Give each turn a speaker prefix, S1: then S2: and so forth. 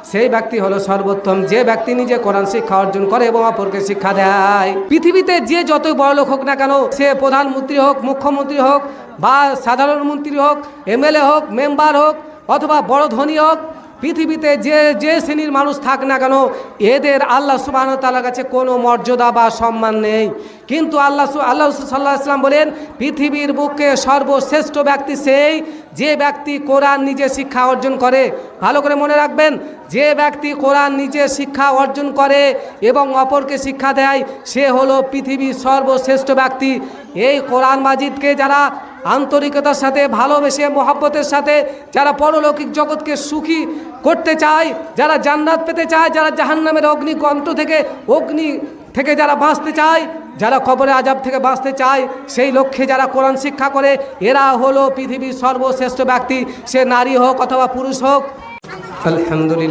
S1: সেই ব্যক্তি হলো সর্বোত্তম, যে ব্যক্তি নিজে কোরআন শিক্ষা অর্জন করে এবং অপরকে শিক্ষা দেয়। পৃথিবীতে যে যতই বড় লোক হোক না কেন, সে প্রধানমন্ত্রী হোক, মুখ্যমন্ত্রী হোক, বা সাধারণ মন্ত্রী হোক, এমএলএ হোক, মেম্বার হোক, অথবা বড় ধনী হোক, পৃথিবীতে যে শ্রেণীর মানুষ থাক না কেন, এদের আল্লাহ সুবহানাহু ওয়া তাআলার কাছে কোনো মর্যাদা বা সম্মান নেই। কিন্তু আল্লাহ রাসূল সাল্লাল্লাহু আলাইহি ওয়াসাল্লাম বলেন, পৃথিবীর বুকে সর্বশ্রেষ্ঠ ব্যক্তি সেই যে ব্যক্তি কোরআন নিজে শিক্ষা অর্জন করে। ভালো করে মনে রাখবেন, যে ব্যক্তি কোরআন নিজে শিক্ষা অর্জন করে এবং অপরকে শিক্ষা দেয়, সে হলো পৃথিবীর সর্বশ্রেষ্ঠ ব্যক্তি। এই কোরআন মাজিদকে যারা আন্তরিকতার সাথে, ভালোবেসে, মহব্বতের সাথে যারা পরলৌকিক জগৎকে সুখী করতে চায়, যারা জান্নাত পেতে চায়, যারা জাহান্নামের অগ্নি থেকে যারা বাঁচতে চায়, যারা কবরে আযাব থেকে বাঁচতে চায়, সেই লক্ষ্যে যারা কোরআন শিক্ষা করে, এরা হলো পৃথিবীর সর্বশ্রেষ্ঠ ব্যক্তি, সে নারী হোক অথবা পুরুষ হোক। আলহামদুলিল্লাহ।